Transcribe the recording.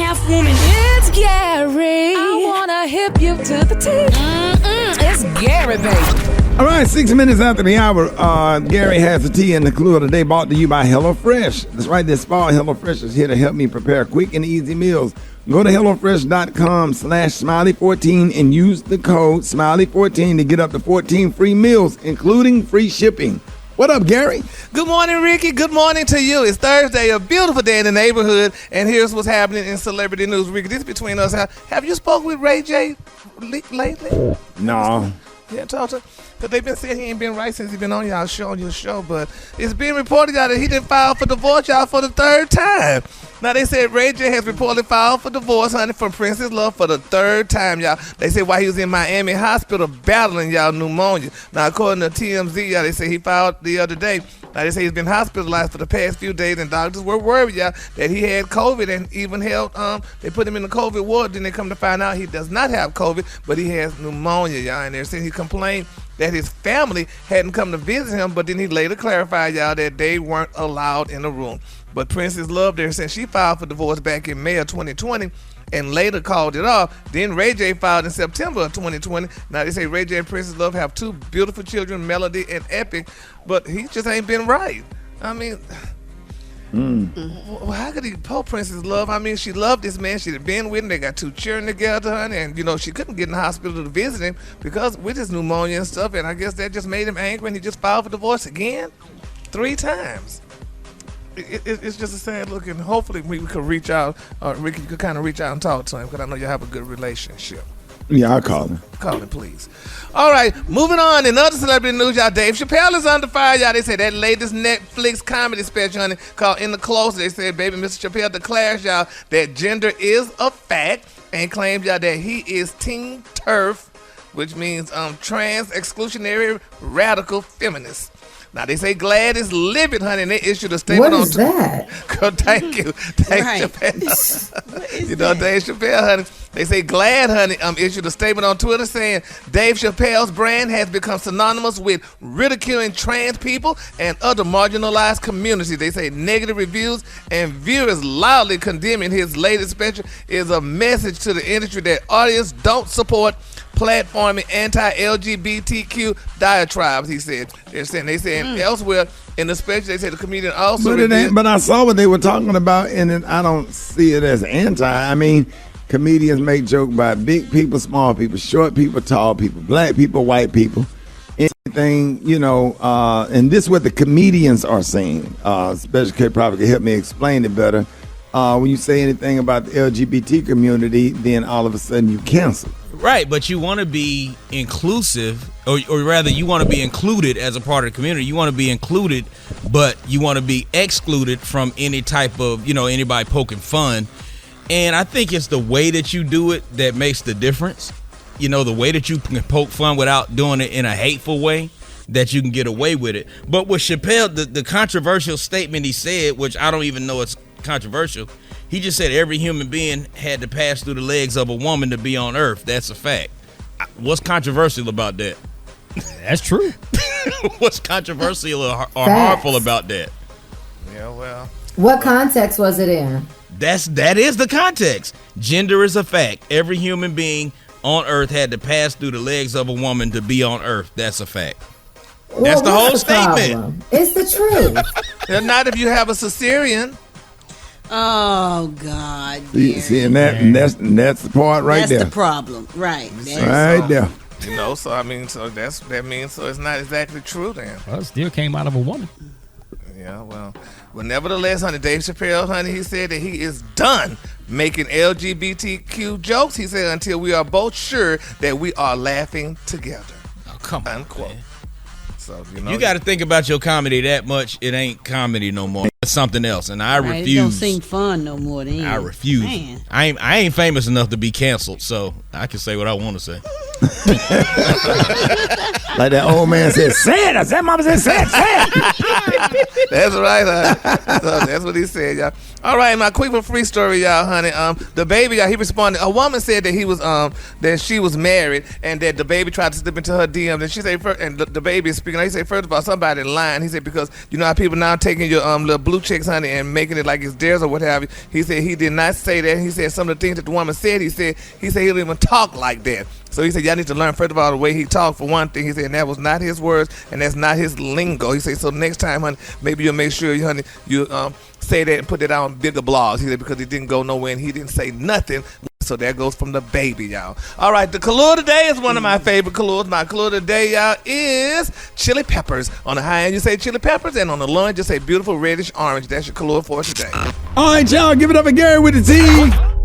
half woman. It's Gary. I wanna hip you to the T. It's Gary, baby. All right, 6 minutes after the hour, Gary has the tea and the clue of the day brought to you by HelloFresh. That's right, this fall, HelloFresh is here to help me prepare quick and easy meals. Go to HelloFresh.com/Smiley14 and use the code Smiley14 to get up to 14 free meals, including free shipping. What up, Gary? Good morning, Ricky. Good morning to you. It's Thursday, a beautiful day in the neighborhood, and here's what's happening in celebrity news. Ricky, this is between us. Have you spoke with Ray J lately? No. Yeah, talk to. Because they've been saying he ain't been right since he been on y'all show, but it's being reported y'all that he didn't file for divorce y'all for the third time. Now they said Ray J has reportedly filed for divorce, honey, from Princess Love for the third time, y'all. They said while he was in Miami hospital battling y'all pneumonia. Now according to TMZ, y'all, they say he filed the other day. Now they say he's been hospitalized for the past few days, and doctors were worried, y'all, that he had COVID and even held they put him in the COVID ward. Then they come to find out he does not have COVID, but he has pneumonia, y'all. And they're saying he complained that his family hadn't come to visit him, but then he later clarified, y'all, that they weren't allowed in the room. But Princess Love there said she filed for divorce back in May of 2020 and later called it off. Then Ray J filed in September of 2020. Now they say Ray J and Princess Love have two beautiful children, Melody and Epic, but he just ain't been right. I mean, how could he pull Princess Love? I mean, she loved this man. She'd been with him. They got two children together, honey, and, you know, she couldn't get in the hospital to visit him because with his pneumonia and stuff, and I guess that just made him angry, and he just filed for divorce again 3 times. It's just a sad look, and hopefully we could reach out, Ricky, you could kind of reach out and talk to him, because I know you have a good relationship. Yeah, I'll call him. Call him, please. All right, moving on. In other celebrity news, y'all, Dave Chappelle is under fire, y'all. They say that latest Netflix comedy special, honey, called In the Closet. They said, baby, Mr. Chappelle declares, y'all, that gender is a fact and claims, y'all, that he is Team TERF, which means trans exclusionary radical feminist. Now, they say GLAAD is livid, honey, and they issued a statement on Twitter. What is that? Girl, thank you. Dave Chappelle. You know, Dave Chappelle, honey. They say GLAAD, honey, issued a statement on Twitter saying Dave Chappelle's brand has become synonymous with ridiculing trans people and other marginalized communities. They say negative reviews and viewers loudly condemning his latest special is a message to the industry that audience don't support platforming anti-LGBTQ diatribes, he said. They said elsewhere in the special, they said the comedian also... But I saw what they were talking about, and I don't see it as anti. I mean, comedians make jokes about big people, small people, short people, tall people, black people, white people, anything, you know, and this is what the comedians are saying. Special K probably could help me explain it better. When you say anything about the LGBT community, then all of a sudden you cancel. Right, but you want to be inclusive, or rather you want to be included as a part of the community. You want to be included, but you want to be excluded from any type of, you know, anybody poking fun. And I think it's the way that you do it that makes the difference. You know, the way that you can poke fun without doing it in a hateful way, that you can get away with it. But with Chappelle, the controversial statement he said, which I don't even know it's controversial, he just said every human being had to pass through the legs of a woman to be on earth. That's a fact. What's controversial about that? That's true. What's controversial or harmful about that? Yeah, well. What context was it in? That is the context. Gender is a fact. Every human being on earth had to pass through the legs of a woman to be on earth. That's a fact. Well, that's the whole statement. Problem? It's the truth. Not if you have a cesarean. Oh God! See, and that's the part right there. That's the problem, right? There. You know, so I mean, so that means it's not exactly true then. Well, it still came out of a woman. Yeah, well, nevertheless, honey, Dave Chappelle, honey, he said that he is done making LGBTQ jokes. He said until we are both sure that we are laughing together. Oh, come on, unquote. Man. So you got to think about your comedy that much. It ain't comedy no more. It's something else, and I refuse. It don't seem fun no more. Then I refuse. Man. I ain't famous enough to be canceled, so I can say what I want to say. Like that old man said, say it. I said, mama said, say it. That's right, honey. So that's what he said, y'all. All right, my quick for free story, y'all, honey. DaBaby, y'all, he responded. A woman said that he was that she was married and that DaBaby tried to slip into her DM. And she said, and DaBaby is speaking. He said, first of all, somebody lying. He said because you know how people now taking your little blue chicks, honey, and making it like it's theirs or what have you. He said he did not say that. He said some of the things that the woman said. He said he don't even talk like that. So he said, y'all need to learn, first of all, the way he talked, for one thing. He said, and that was not his words, and that's not his lingo. He said, so next time, honey, maybe you'll make sure, honey, you say that and put that on bigger blogs. He said, because he didn't go nowhere, and he didn't say nothing. So that goes from DaBaby, y'all. All right, the color today is one of my favorite colors. My color today, y'all, is chili peppers. On the high end, you say chili peppers, and on the low end, you say beautiful reddish orange. That's your color for today. All right, y'all, give it up for Gary with the T.